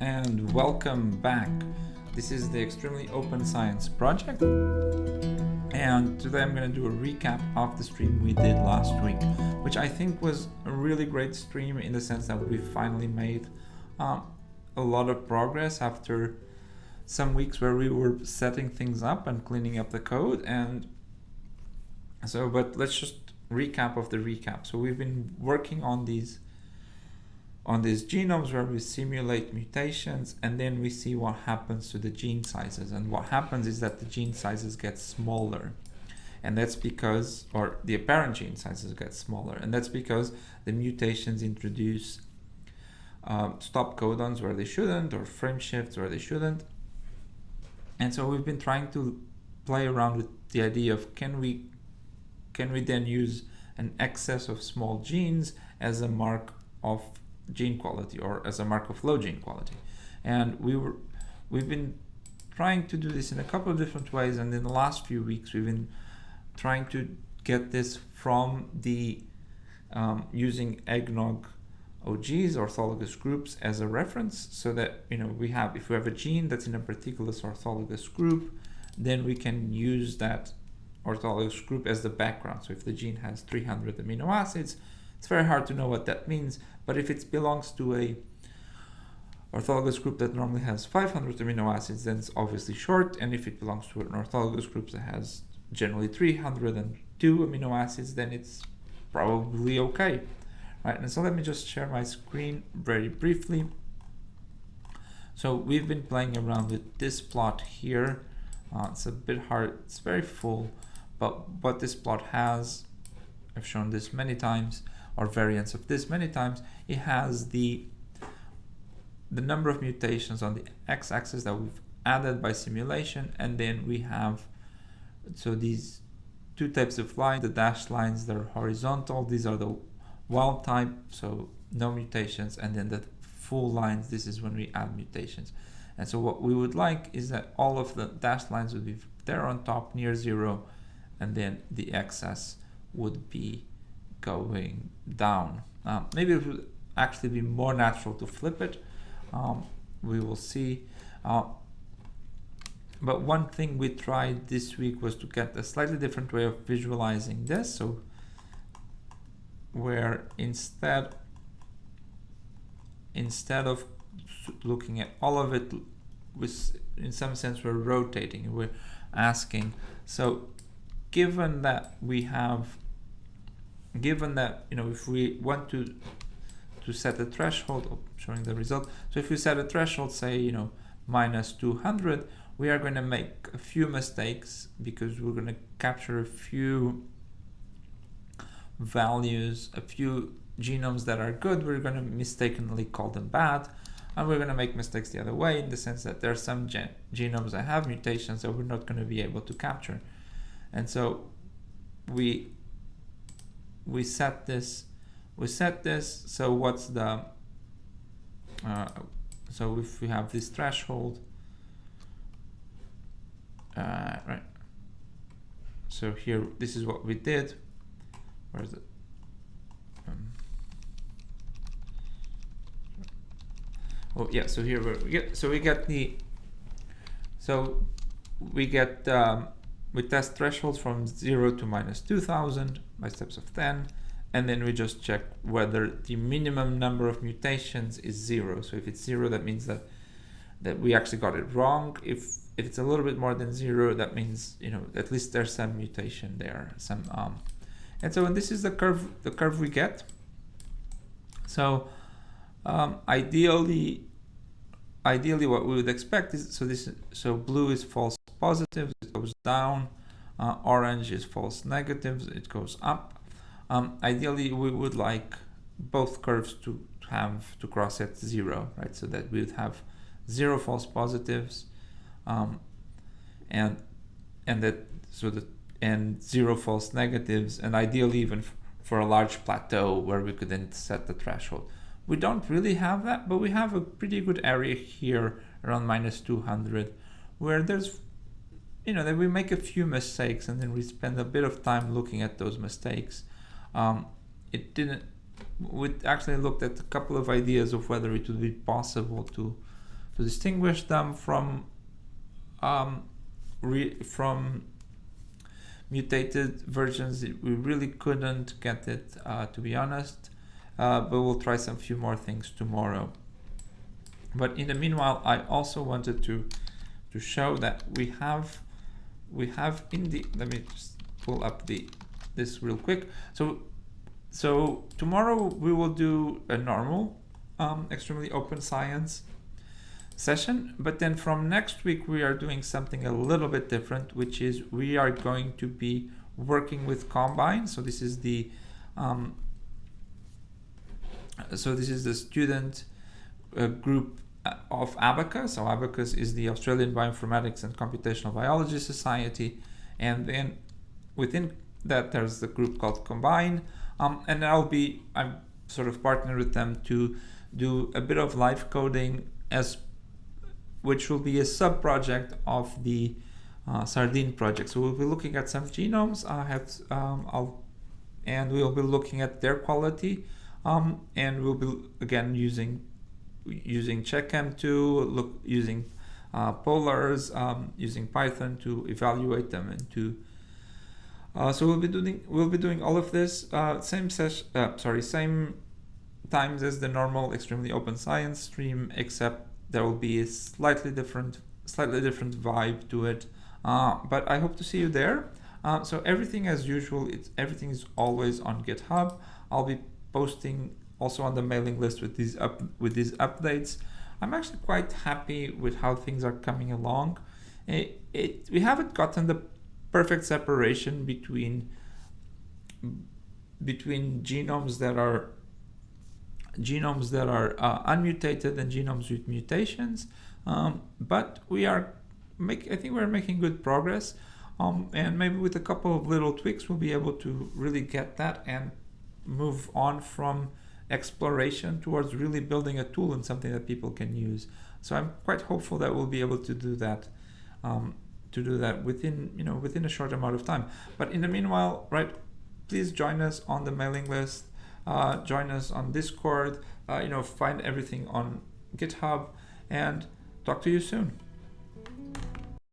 and welcome back. This is the Extremely Open Science Project, and today I'm going to do a recap of the stream we did last week, which I think was a really great stream in the sense that we finally made a lot of progress after some weeks where we were setting things up and cleaning up the code. And so, but let's just recap of the recap. So we've been working on these genomes where we simulate mutations, and then we see what happens to the gene sizes. And what happens is that the gene sizes get smaller, and that's because, or the apparent gene sizes get smaller, and that's because the mutations introduce stop codons where they shouldn't, or frame shifts where they shouldn't. And so we've been trying to play around with the idea of can we then use an excess of small genes as a mark of gene quality, or as a mark of low gene quality. And we've been trying to do this in a couple of different ways, and in the last few weeks we've been trying to get this from the using eggnog OGs, orthologous groups, as a reference, so that if we have a gene that's in a particular orthologous group, then we can use that orthologous group as the background. So if the gene has 300 amino acids, it's very hard to know what that means, but if it belongs to a orthologous group that normally has 500 amino acids, then it's obviously short, and if it belongs to an orthologous group that has generally 302 amino acids, then it's probably okay. Right, and so let me just share my screen very briefly. So we've been playing around with this plot here. It's a bit hard, it's very full, but what this plot has, I've shown this many times, or variants of this many times. It has the number of mutations on the x-axis that we've added by simulation, and then we have these two types of lines, the dashed lines that are horizontal, these are the wild type, so no mutations, and then the full lines, this is when we add mutations. And so what we would like is that all of the dashed lines would be there on top near zero, and then the excess would be going down. Maybe it would actually be more natural to flip it. We will see. But one thing we tried this week was to get a slightly different way of visualizing this. So where instead of looking at all of it, in some sense we're rotating. We're asking, so given that if we want to set a threshold, showing the result, so if we set a threshold, say minus 200, we are going to make a few mistakes because we're going to capture a few values, a few genomes that are good, we're going to mistakenly call them bad, and we're going to make mistakes the other way, in the sense that there are some genomes that have mutations that we're not going to be able to capture. And so we set this, so what's the so if we have this threshold, right, so here this is what we did. Where's it? Oh yeah, so here we test thresholds from 0 to minus 2000 by steps of 10, and then we just check whether the minimum number of mutations is 0. So if it's 0, that means that we actually got it wrong. If it's a little bit more than 0, that means at least there's some mutation there, some and so, and this is the curve we get. So ideally what we would expect is, so blue is false positives, it goes down, orange is false negatives, it goes up. Ideally we would like both curves to cross at 0, right? So that we would have 0 false positives, and 0 false negatives, and ideally even for a large plateau where we could then set the threshold. We don't really have that, but we have a pretty good area here around minus 200 where there's that we make a few mistakes, and then we spend a bit of time looking at those mistakes. We actually looked at a couple of ideas of whether it would be possible to to distinguish them from mutated versions. We really couldn't get it, to be honest, but we'll try some few more things tomorrow. But in the meanwhile, I also wanted to show that we have in the, let me just pull up this real quick. So tomorrow we will do a normal extremely open science session, but then from next week we are doing something a little bit different, which is we are going to be working with Combine. So this is the student group of Abacus. So Abacus is the Australian Bioinformatics and Computational Biology Society, and then within that there's the group called Combine, and I'm sort of partnered with them to do a bit of live coding, which will be a sub-project of the Sardine project. So we'll be looking at some genomes. And we'll be looking at their quality, and we'll be again using CheckM2, using polars, using Python to evaluate them, and to so we'll be doing all of this same times as the normal extremely open science stream, except there will be a slightly different vibe to it. But I hope to see you there. So everything as usual, everything is always on GitHub. I'll be posting also on the mailing list with these updates. I'm actually quite happy with how things are coming along. We haven't gotten the perfect separation between genomes that are unmutated and genomes with mutations, but I think we're making good progress, and maybe with a couple of little tweaks we'll be able to really get that and move on from exploration towards really building a tool and something that people can use. So I'm quite hopeful that we'll be able to do that within a short amount of time. But in the meanwhile, right, please join us on the mailing list, join us on Discord, find everything on GitHub, and talk to you soon.